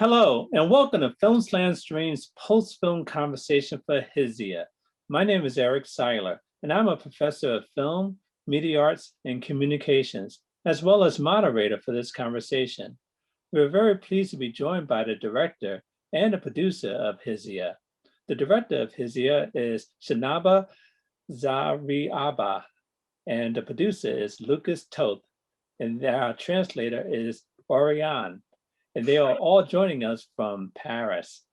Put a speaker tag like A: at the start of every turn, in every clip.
A: Hello, and welcome to FilmSlam Stream's post-film conversation for HIZIA. My name is Eric Siler, and I'm a professor of film, media arts, and communications, as well as moderator for this conversation. We're very pleased to be joined by the director and the producer of HIZIA. The director of HIZIA is Shanaba Zariab, and the producer is Lucas Toth, and our translator is Oriane. And they are all joining us from Paris.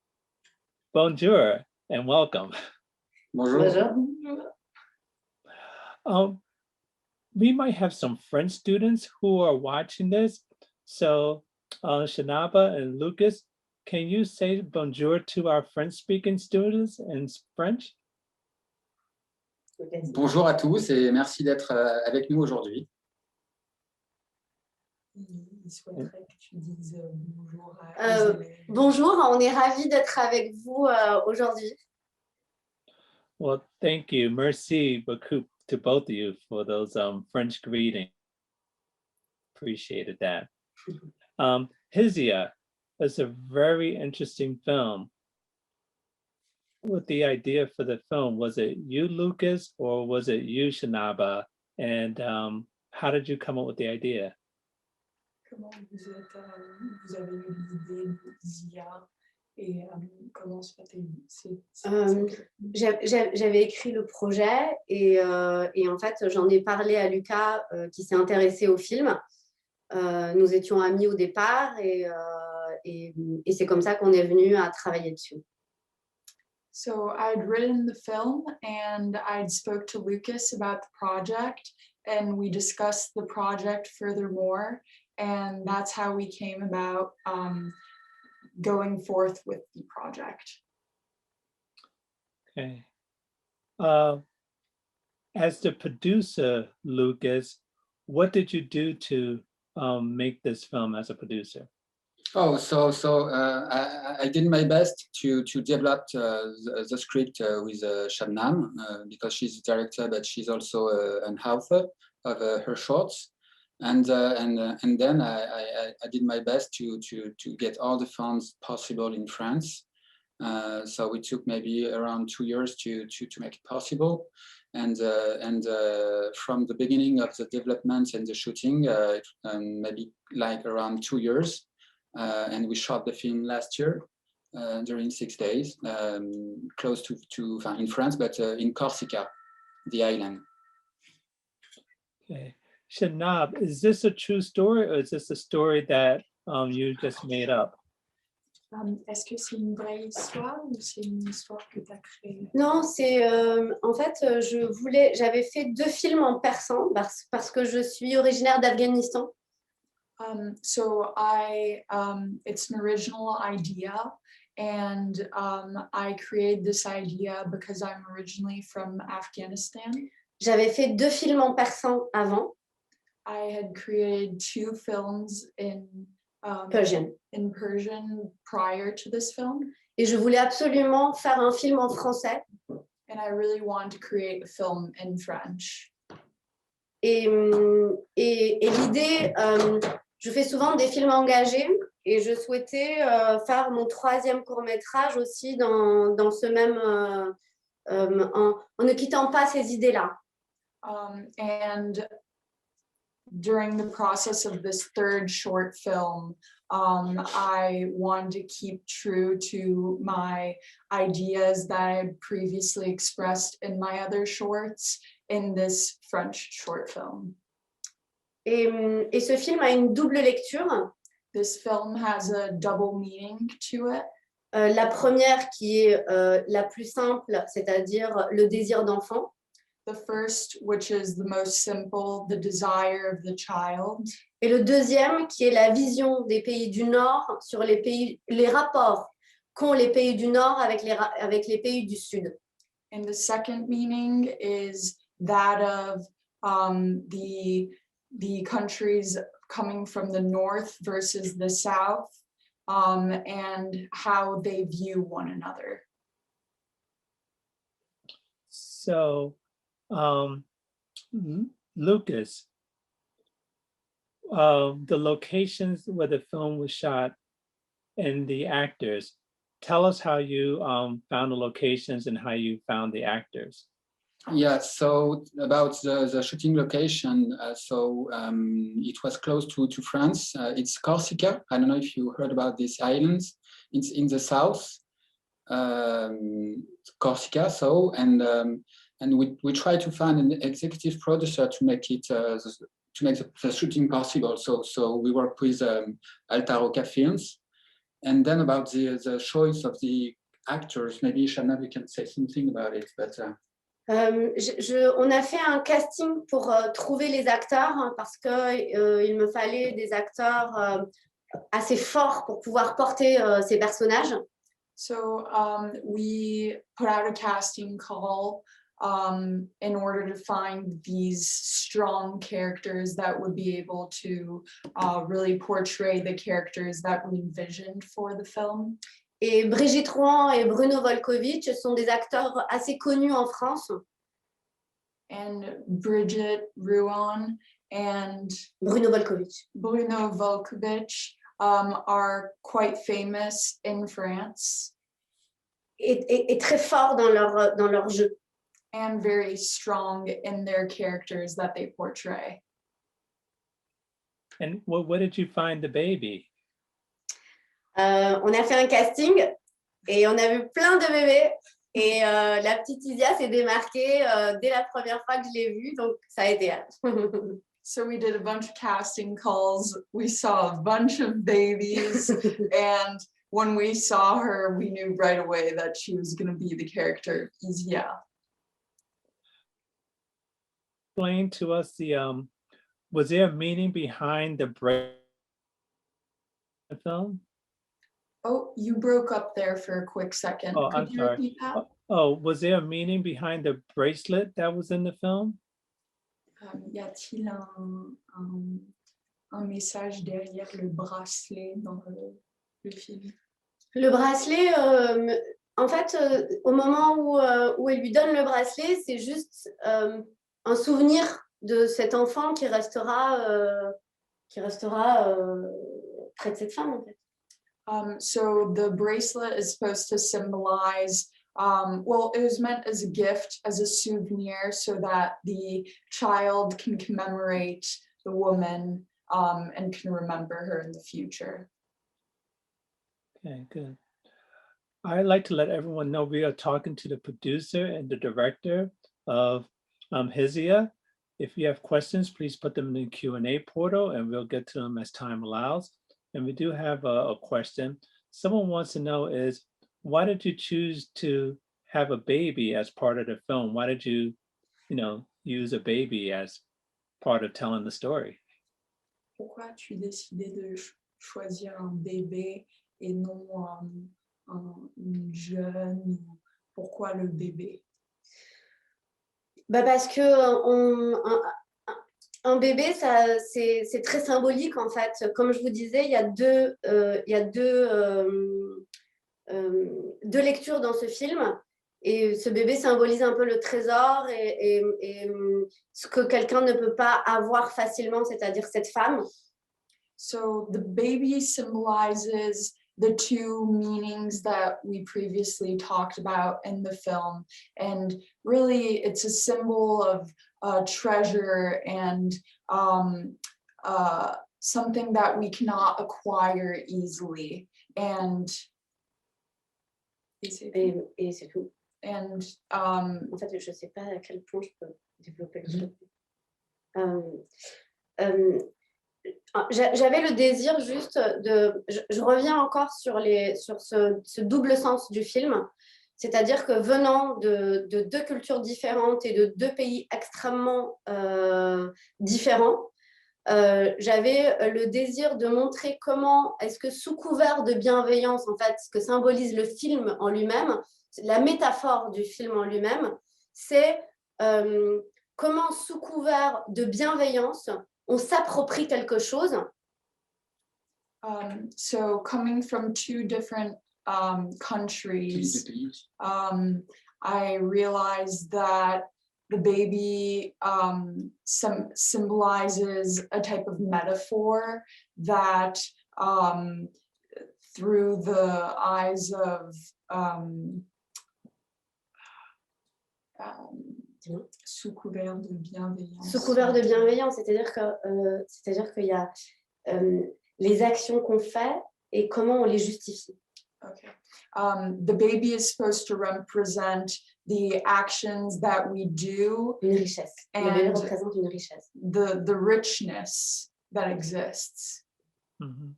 A: Bonjour and welcome.
B: Bonjour.
A: We might have some French students who are watching this. So Shanaba and Lucas, can you say bonjour to our French-speaking students in French?
B: Bonjour à tous et merci d'être avec nous aujourd'hui.
C: Il souhaiterait que tu dises bonjour
D: bonjour, on est ravis d'être avec vous aujourd'hui.
A: Well, thank you. Merci beaucoup to both of you for those French greetings. Appreciated that. HIZIA is a very interesting film. What the idea for the film? Was it you, Lucas, or was it you, Shanaba? And how did you come up with the idea?
C: Comment vous avez eu l'idée de HIZIA et comment ça
D: J'avais écrit le projet et en fait j'en ai parlé à Lucas qui s'est intéressé au film. Nous étions amis au départ et c'est comme ça qu'on est venu à travailler dessus.
C: So I'd written the film and I'd spoke to Lucas about the project and we discussed the project furthermore. And that's how we came about going forth with the project.
A: Okay. As the producer, Lucas, what did you do to make this film as a producer?
B: Oh, I did my best to develop the script with Chabname because she's a director, but she's also an author of her shorts. And then I did my best to get all the funds possible in France. So it took maybe around 2 years to make it possible. And from the beginning of the development and the shooting, maybe like around 2 years. And we shot the film last year during 6 days, close to in France, but in Corsica, the island.
A: Okay. Shanab, is this a true story or is this a story that you just made up?
C: Est-ce que c'est une vraie histoire ou c'est une histoire que tu as créée?
D: Non, c'est en fait j'avais fait 2 films en persan parce que je suis originaire d'Afghanistan.
C: So it's an original idea and I created this idea because I'm originally from Afghanistan.
D: J'avais fait 2 films en persan avant.
C: I had created 2 films in Persian prior to this film.
D: Et je voulais absolument faire un film en français.
C: And I really wanted to create a film in French.
D: Et l'idée, je fais souvent des films engagés et je souhaitais faire mon 3e court-métrage aussi dans ce même, en ne quittant pas ces idées-là.
C: And during the process of this 3rd short film, I wanted to keep true to my ideas that I had previously expressed in my other shorts in this French short film.
D: Et ce film a une double lecture.
C: This film has a double meaning to it.
D: La première qui est la plus simple, c'est-à-dire le désir d'enfant.
C: The first, which is the most simple, the desire of the child.
D: Et le deuxième, qui est la vision des pays du Nord sur les rapports qu'ont les pays du Nord avec les pays du Sud.
C: And the second meaning is that of the countries coming from the North versus the South, and how they view one another.
A: So, Lucas, the locations where the film was shot, and the actors. Tell us how you found the locations and how you found the actors.
B: Yeah, so about the shooting location, it was close to France. It's Corsica. I don't know if you heard about these islands. It's in the south, Corsica. And we try to find an executive producer to make it to make the shooting possible. So we work with Alta Roca Films. And then about the choice of the actors, maybe Shanna, you can say something about it. But
D: on a fait un casting pour trouver les acteurs hein, parce que il me fallait des acteurs assez forts pour pouvoir porter ces personnages.
C: So we put out a casting call in order to find these strong characters that would be able to really portray the characters that we envisioned for the film.
D: Et Brigitte Rouen et Bruno Volkovitch sont des acteurs assez connus en France.
C: And Brigitte Rouen and
D: Bruno
C: Volkovitch are quite famous in France.
D: Et très forts dans leur jeu.
C: And very strong in their characters that they portray.
A: And what did you find the baby?
D: On a fait un casting et on a vu plein de bébés. Et la petite HIZIA s'est démarquée dès la première fois que je l'ai vue, donc ça a été elle.
C: So we did a bunch of casting calls. We saw a bunch of babies. And when we saw her, we knew right away that she was going to be the character HIZIA.
A: Explain to us was there a meaning behind the film?
C: Oh, you broke up there for a quick second.
A: Oh,
C: Could
A: I'm
C: you
A: sorry.
C: repeat that?
A: Oh, was there a meaning behind the bracelet that was in the film?
C: Y a-t-il un message derrière le bracelet dans le film?
D: Le bracelet, en fait, au moment où elle lui donne le bracelet, c'est juste un souvenir de cet enfant qui restera près de cette femme, en fait.
C: So the bracelet is supposed to symbolize, well, it was meant as a gift, as a souvenir, so that the child can commemorate the woman and can remember her in the future.
A: Okay, good. I'd like to let everyone know we are talking to the producer and the director of HIZIA. If you have questions, please put them in the Q&A portal and we'll get to them as time allows. And we do have a question. Someone wants to know is, why did you choose to have a baby as part of the film? Why did you use a baby as part of telling the story?
C: Pourquoi tu as décidé de choisir un bébé et non une jeune? Pourquoi le bébé?
D: Bah parce que un bébé, c'est très symbolique en fait. Comme je vous disais, il y a deux lectures dans ce film. Et ce bébé symbolise un peu le trésor et ce que quelqu'un ne peut pas avoir facilement, c'est-à-dire cette femme.
C: So the baby symbolizes the two meanings that we previously talked about in the film. And really, it's a symbol of treasure and something that we cannot acquire easily. And
D: c'est tout.
C: And
D: en fait, je ne sais pas à quel point je peux développer le J'avais le désir juste de... Je reviens encore sur ce double sens du film, c'est-à-dire que venant de deux cultures différentes et de deux pays extrêmement différents, j'avais le désir de montrer comment est-ce que sous couvert de bienveillance, en fait, ce que symbolise le film en lui-même, la métaphore du film en lui-même, c'est comment sous couvert de bienveillance, on s'approprie quelque chose.
C: So coming from two different countries, I realized that the baby symbolizes a type of metaphor that through the eyes of sous couvert de bienveillance.
D: Sous couvert de bienveillance, c'est-à-dire qu'il y a les actions qu'on fait et comment on les justifie.
C: Okay. The baby is supposed to represent the actions that we do.
D: Une richesse. Le bébé représente une richesse.
C: The richness that exists.
A: Mm-hmm.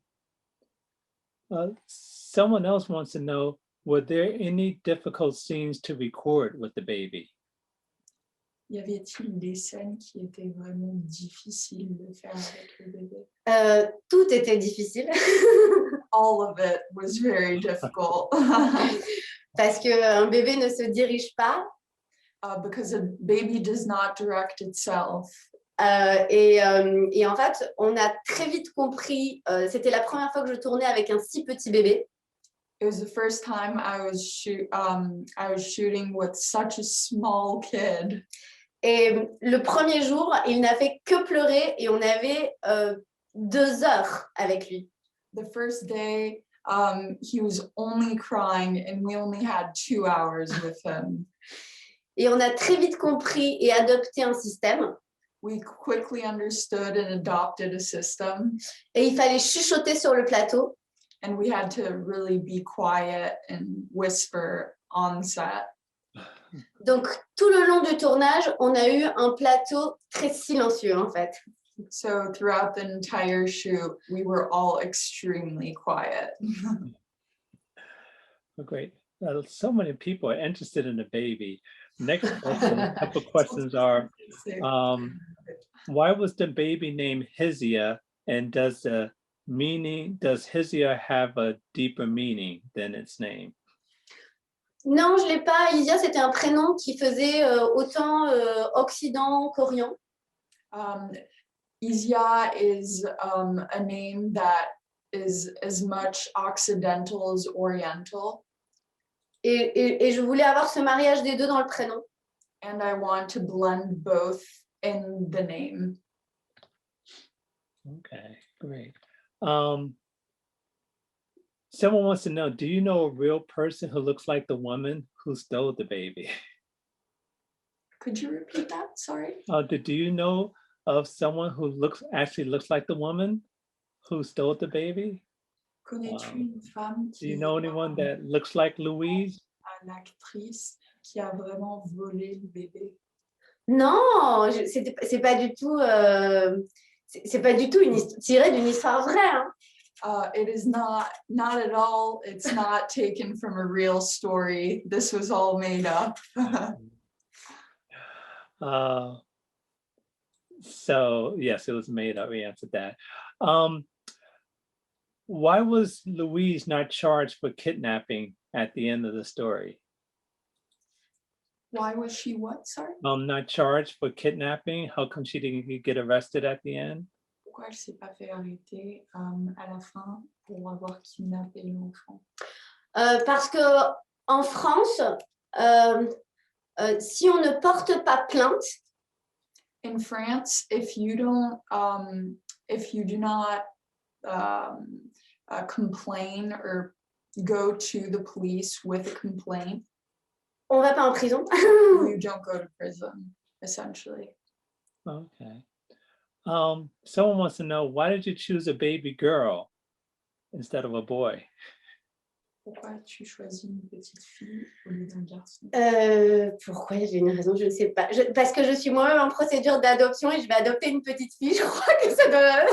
A: Someone else wants to know, were there any difficult scenes to record with the baby?
C: Y avait-il des scènes qui étaient vraiment difficiles de faire avec le bébé?
D: Tout était difficile.
C: All of it was very difficult.
D: Parce qu'un bébé ne se dirige pas.
C: Because a baby does not direct itself.
D: Et en fait, on a très vite compris, c'était la première fois que je tournais avec un si petit bébé.
C: It was the first time I was shooting with such a small kid.
D: Et le premier jour, il n'a fait que pleurer et on avait 2 heures avec lui.
C: The first day, he was only crying and we only had 2 hours with him.
D: Et on a très vite compris et adopté un système.
C: We quickly understood and adopted a system.
D: Et il fallait chuchoter sur le plateau.
C: And we had to really be quiet and whisper on set.
D: Donc, tout le long du tournage, on a eu un plateau très silencieux, en fait.
C: So throughout the entire shoot, we were all extremely quiet.
A: Great. So many people are interested in the baby. Next question, a couple questions are, why was the baby named HIZIA, and does HIZIA have a deeper meaning than its name?
D: Non, je ne l'ai pas. HIZIA, c'était un prénom qui faisait autant Occident qu'Orient.
C: HIZIA is a name that is as much Occidental as Oriental.
D: Et je voulais avoir ce mariage des deux dans le prénom.
C: And I want to blend both in the name.
A: Okay, great. Someone wants to know, do you know a real person who looks like the woman who stole the baby?
C: Could you repeat that? Sorry.
A: Do you know of someone who actually looks like the woman who stole the baby?
C: Connais-tu une femme
A: Do you know anyone that looks like Louise?
C: L'actrice qui a vraiment volé le bébé?
D: Non, c'est pas du tout. C'est pas du tout tiré d'une histoire vraie. Hein.
C: It is not at all. It's not taken from a real story. This was all made up.
A: So yes, it was made up. We answered that. Why was Louise not charged for kidnapping at the end of the story?
C: Why was she what? Sorry?
A: Not charged for kidnapping. How come she didn't get arrested at the end?
C: Pourquoi elle s'est pas fait arrêter à la fin pour avoir kidnappé l'enfant?
D: Parce que en France, si on ne porte pas plainte,
C: in France, if you do not complain or go to the police with a complaint,
D: on va pas en prison.
C: you don't go to prison, essentially.
A: Okay. Someone wants to know, why did you choose a baby girl instead of a boy?
C: Pourquoi as-tu choisi une petite fille au lieu d'un garçon?
D: Pourquoi? J'ai une raison, je ne sais pas. Parce que je suis moi-même en procédure d'adoption et je vais adopter une petite fille. Je crois que ça doit...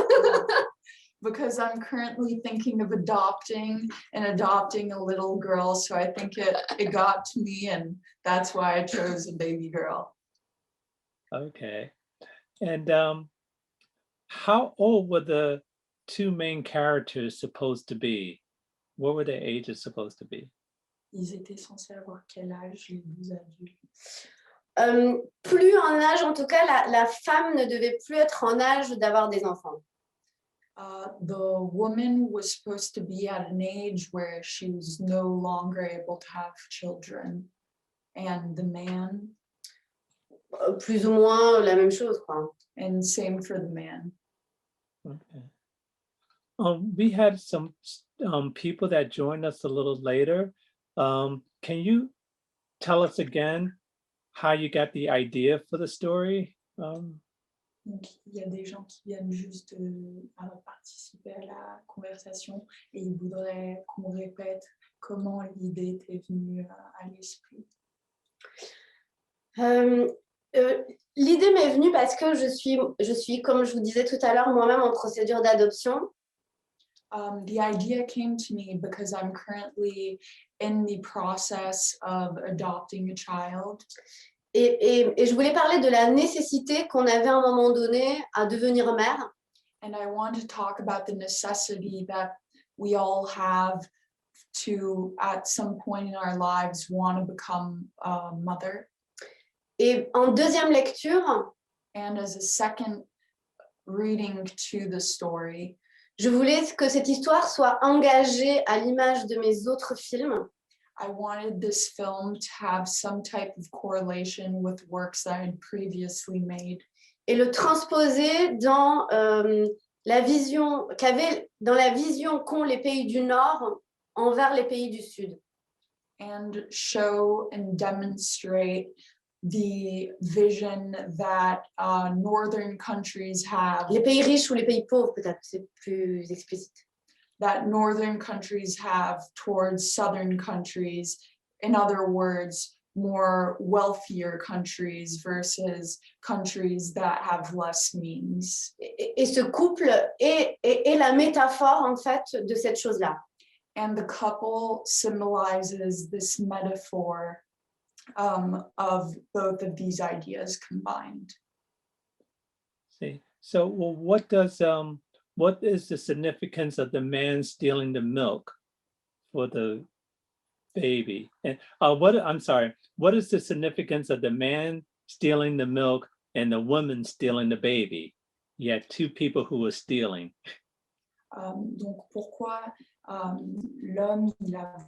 C: Because I'm currently thinking of adopting a little girl, so I think it got to me, and that's why I chose a baby girl.
A: Okay. And how old were the 2 main characters supposed to be? What were their ages supposed to be?
C: Ils étaient censés avoir quel âge, les 2 adultes?
D: Plus en âge, en tout cas, la femme ne devait plus être en âge d'avoir des enfants.
C: The woman was supposed to be at an age where she was no longer able to have children, and the man.
D: Plus ou moins la même chose, quoi.
C: And same for the man.
A: Okay. We had some people that joined us a little later. Can you tell us again how you got the idea for the story?
C: Donc, il y a des gens qui viennent juste participer à la conversation et ils voudraient qu'on répète comment l'idée était venue à l'esprit.
D: L'idée m'est venue parce que je suis, comme je vous disais tout à l'heure, moi-même en procédure d'adoption.
C: The idea came to me because I'm currently in the process of adopting a child.
D: Et je voulais parler de la nécessité qu'on avait à un moment donné à devenir mère.
C: And I want to talk about the necessity that we all have to, at some point in our lives, want to become a mother.
D: Et en deuxième lecture,
C: And as a second reading to the story,
D: je voulais que cette histoire soit engagée à l'image de mes autres films.
C: I wanted this film to have some type of correlation with works that I had previously made.
D: Et le transposer dans la vision qu'ont les pays du Nord envers les pays du Sud.
C: And show and demonstrate the vision that northern countries have.
D: Les pays riches ou les pays pauvres, peut-être, c'est plus explicite.
C: That northern countries have towards southern countries. In other words, more wealthier countries versus countries that have less means.
D: Et ce couple est la métaphore, en fait, de cette chose-là.
C: And the couple symbolizes this metaphor of both of these ideas combined.
A: See, so well, what is the significance of the man stealing the milk for the baby? And what is the significance of the man stealing the milk and the woman stealing the baby? You had two people who were stealing.
C: Donc pourquoi l'homme il a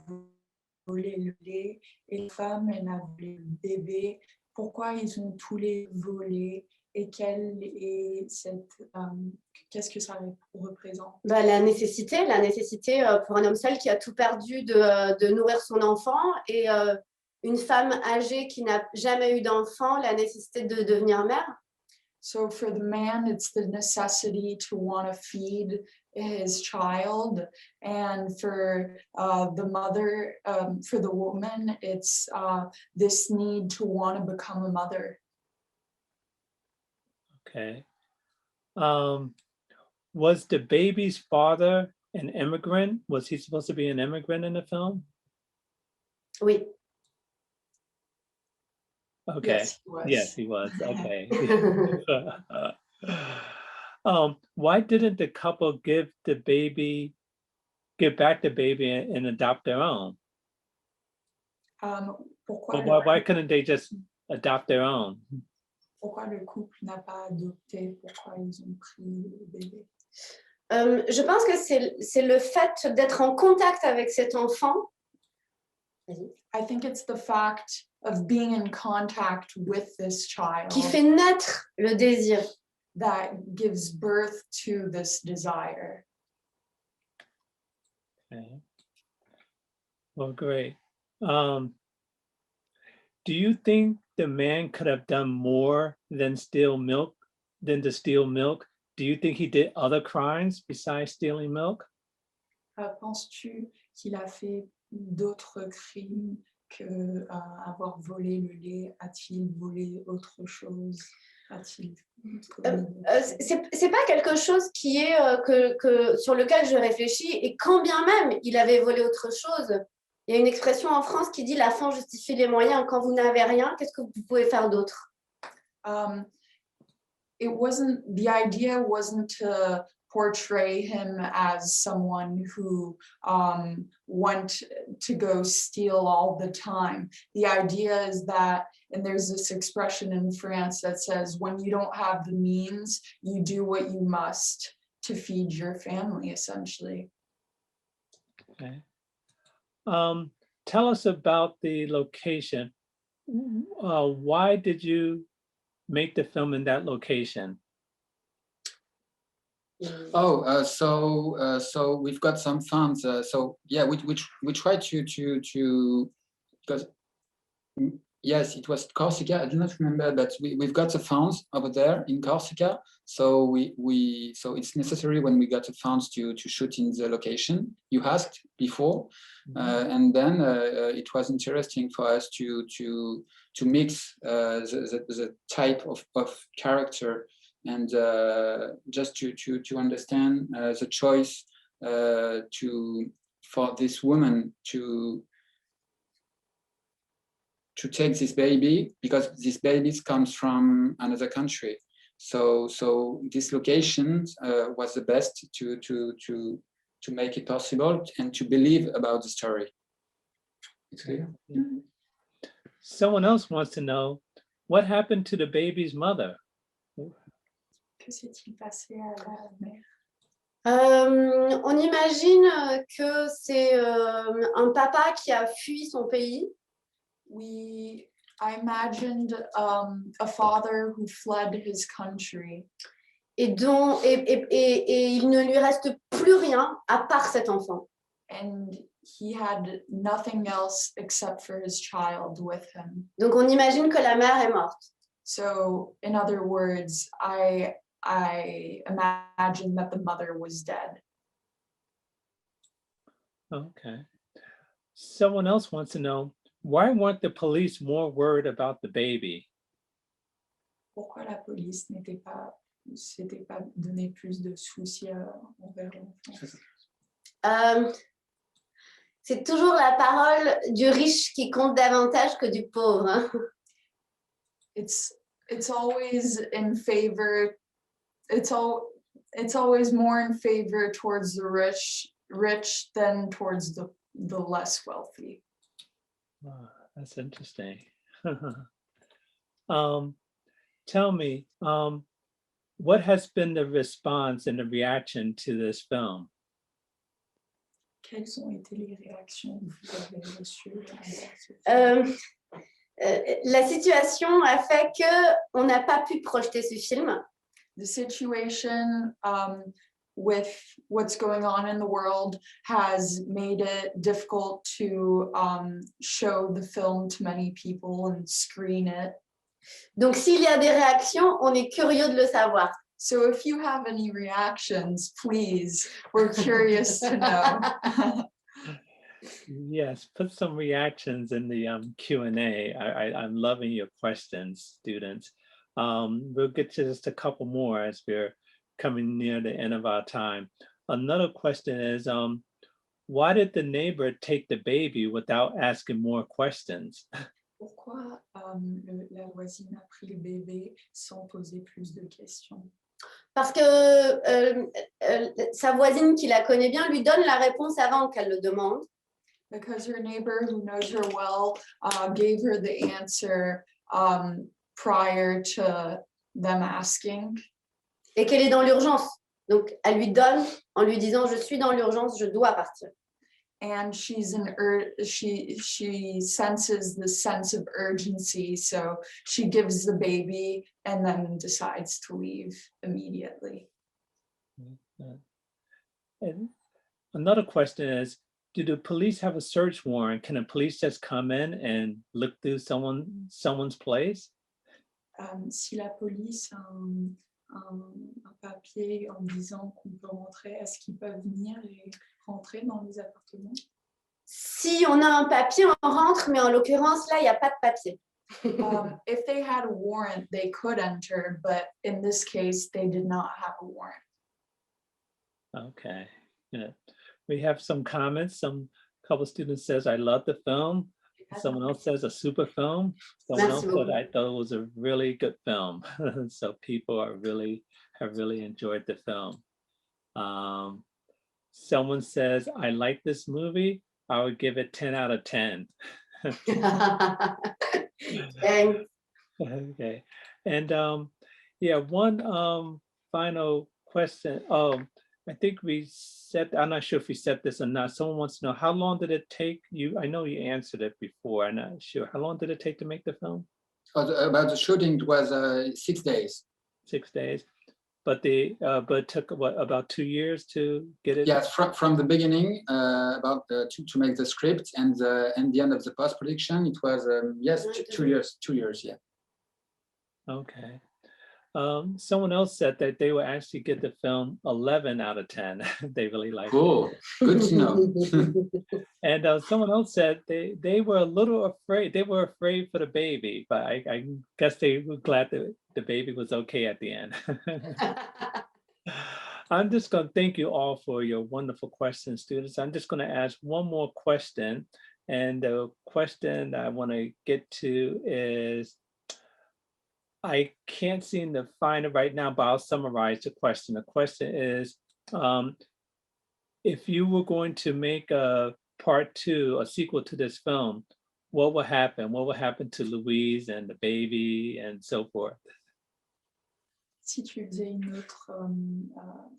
C: volé le lait et la femme elle a volé le bébé? Pourquoi ils ont tous les volé? Et qu'est-ce que ça représente?
D: La nécessité pour un homme seul qui a tout perdu de nourrir son enfant et une femme âgée qui n'a jamais eu d'enfant, la nécessité de devenir mère.
C: So for the man, it's the necessity to want to feed his child, and for the mother, for the woman, it's this need to want to become a mother.
A: Okay. Was the baby's father an immigrant? Was he supposed to be an immigrant in the film?
D: Oui.
A: Okay.
C: Yes, he was.
A: Yes, he was. Okay. Why didn't the couple give back the baby and adopt their own? Why couldn't they just adopt their own?
C: Pourquoi le couple n'a pas adopté? Pourquoi ils ont pris le bébé?
D: Je pense que c'est le fait d'être en contact avec cet enfant.
C: I think it's the fact of being in contact with this child
D: qui fait naître le désir.
C: That gives birth to this desire.
A: Okay. Well, great. Do you think the man could have done more than to steal milk? Do you think he did other crimes besides stealing milk?
C: Penses-tu qu'il a fait d'autres crimes que avoir volé le lait? A-t-il volé autre chose?
D: C'est pas quelque chose qui est sur lequel je réfléchis, et quand bien même il avait volé autre chose. Il y a une expression en France qui dit la fin justifie les moyens. Quand vous n'avez rien, qu'est-ce que vous pouvez faire d'autre?
C: The idea wasn't to portray him as someone who went to go steal all the time. The idea is that, and there's this expression in France that says, when you don't have the means, you do what you must to feed your family, essentially.
A: Okay. Tell us about the location. Why did you make the film in that location?
B: Oh, so we've got some funds. So yeah, we try to because yes, it was Corsica. I do not remember, but we've got the funds over there in Corsica. So so it's necessary when we got the funds to shoot in the location you asked before, and then it was interesting for us to mix the type of character and just to understand the choice for this woman to take this baby, because this baby comes from another country. So this location was the best to make it possible and to believe about the story. It's clear?
A: Someone else wants to know, what happened to the baby's mother?
C: Que s'est-il passé à la mère?
D: On imagine que c'est un papa qui a fui son pays.
C: I imagined a father who fled his country.
D: Et il ne lui reste plus rien à part cet enfant.
C: And he had nothing else except for his child with him.
D: Donc on imagine que la mère est morte.
C: So in other words, I imagine that the mother was dead.
A: Okay. Someone else wants to know, why weren't the police more worried about the baby?
C: Pourquoi la police s'était pas donné plus de soucis envers l'enfant?
D: C'est toujours la parole du riche qui compte davantage que du pauvre. Hein?
C: It's always in favor. It's always more in favor towards the rich than towards the less wealthy.
A: Wow, that's interesting. Tell me, what has been the response and the reaction to this film?
C: Quelles ont été les réactions que vous avez reçues?
D: La situation a fait qu'on n'a pas pu projeter ce film.
C: The situation with what's going on in the world has made it difficult to show the film to many people and screen it.
D: Donc, s'il y a des réactions, on est curieux de le savoir.
C: So if you have any reactions, please, we're curious to know.
A: Yes, put some reactions in the Q&A. I'm loving your questions, students. We'll get to just a couple more as we're coming near the end of our time. Another question is, why did the neighbor take the baby without asking more questions?
C: Pourquoi la voisine a pris le bébé sans poser plus de questions?
D: Parce que sa voisine qui la connaît bien lui donne la réponse avant qu'elle le demande.
C: Because her neighbor who knows her well gave her the answer prior to them asking.
D: Et qu'elle est dans l'urgence. Donc, elle lui donne en lui disant, je suis dans l'urgence, je dois partir.
C: And she senses the sense of urgency, so she gives the baby and then decides to leave immediately.
A: And another question is, do the police have a search warrant? Can the police just come in and look through someone's place?
C: Si la police a un papier en disant qu'on peut rentrer, est-ce qu'ils peuvent venir et rentrer dans les appartements?
D: Si on a un papier, on rentre, mais en l'occurrence, là, il n'y a pas de papier.
C: If they had a warrant, they could enter, but in this case, they did not have a warrant.
A: Okay. Yeah. We have some comments. Some couple students says, I love the film. Someone else says a super film. Someone else said, I thought it was a really good film. So people have really enjoyed the film. Someone says, I like this movie. I would give it 10 out of 10. Okay. And yeah, one final question. I think we said, I'm not sure if we said this or not. Someone wants to know, how long did it take you? I know you answered it before. I'm not sure. How long did it take to make the film?
B: About the shooting, it was 6 days.
A: 6 days. but it took what, about 2 years to get it?
B: Yes, from the beginning, about to make the script, and the end of the post-production, it was yes, 2 years. 2 years, yeah.
A: Okay. Someone else said that they will actually get the film 11 out of 10. They really liked
B: Cool. Good to know.
A: it. And someone else said they were a little afraid. They were afraid for the baby, but I guess they were glad that the baby was okay at the end. I'm just going to thank you all for your wonderful questions, students. I'm just going to ask one more question. And the question I want to get to is, I can't seem to find it right now, but I'll summarize the question. The question is, if you were going to make a part 2, a sequel to this film, what would happen? What would happen to Louise and the baby and so forth?
C: Si tu faisais une autre,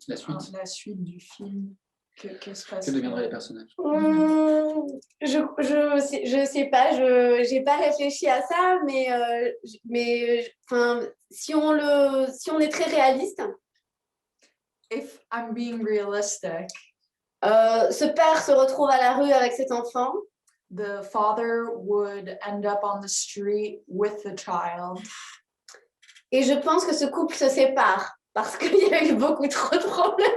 C: la suite du film, que se passe?
B: Que deviendraient les personnages?
D: Je sais pas, je n'ai pas réfléchi à ça, mais enfin, si on est très réaliste.
C: If I'm being realistic.
D: Ce père se retrouve à la rue avec cet enfant.
C: The father would end up on the street with the child.
D: Et je pense que ce couple se sépare parce qu'il y a eu beaucoup trop de problèmes.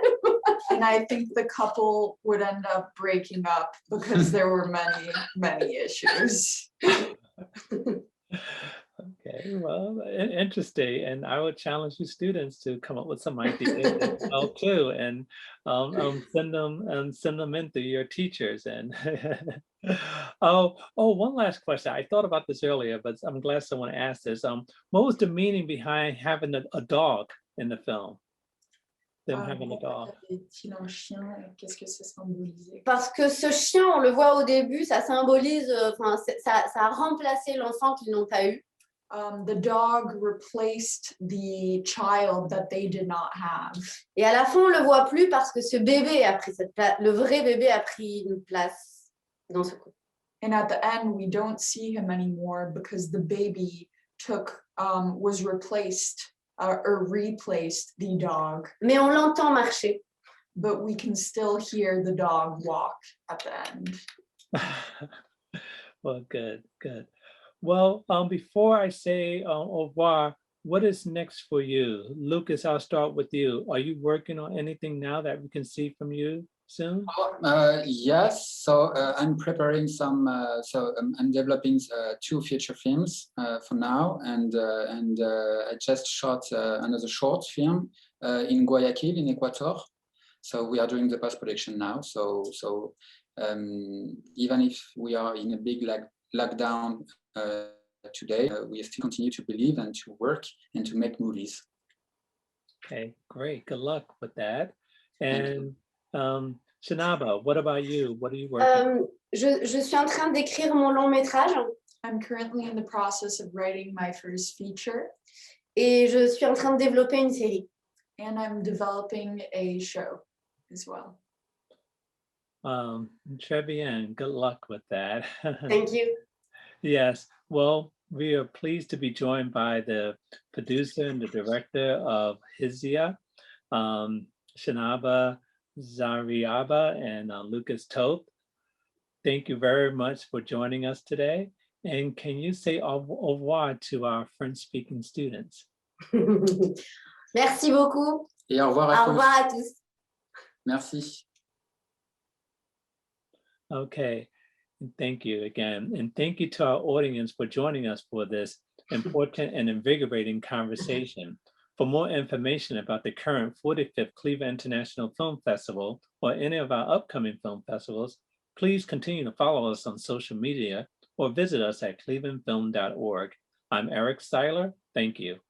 C: And I think the couple would end up breaking up because there were many issues.
A: Okay, well, interesting. And I would challenge you students to come up with some ideas as well too, and send them in to your teachers. And oh, one last question. I thought about this earlier, but I'm glad someone asked this. What was the meaning behind having a dog in the film? Them having a dog.
C: Qu'est-ce que ça symbolisait?
D: Parce que ce chien, on le voit au début, ça symbolise, enfin, ça a remplacé l'enfant qu'ils n'ont pas eu.
C: The dog replaced the child that they did not have.
D: Et à la fin, on le voit plus parce que ce bébé a pris cette place, le vrai bébé a pris une place dans ce couple.
C: And at the end, we don't see him anymore because the baby was replaced or replaced the dog.
D: Mais on l'entend marcher.
C: But we can still hear the dog walk at the end.
A: Well, good. Well, before I say au revoir, what is next for you? Lucas, I'll start with you. Are you working on anything now that we can see from you soon?
B: Yes, so I'm preparing some, I'm developing 2 feature films for now, and I just shot another short film in Guayaquil in Ecuador. So we are doing the post-production now. So even if we are in a big lockdown today, we still continue to believe and to work and to make movies.
A: Okay, great. Good luck with that. And Shanaba, what about you? What are you working on?
D: Je suis en train d'écrire mon long métrage.
C: I'm currently in the process of writing my first feature.
D: Et je suis en train de développer une série.
C: And I'm developing a show as well.
A: Très bien. Good luck with that.
D: Thank you.
A: Yes. Well, we are pleased to be joined by the producer and the director of HIZIA, Shanaba Zariaba and Lucas Toth. Thank you very much for joining us today. And can you say au revoir to our French-speaking students?
D: Merci beaucoup.
B: Et au revoir à tous. Merci.
A: Okay. Thank you again. And thank you to our audience for joining us for this important and invigorating conversation. For more information about the current 45th Cleveland International Film Festival or any of our upcoming film festivals, please continue to follow us on social media or visit us at clevelandfilm.org. I'm Eric Siler. Thank you.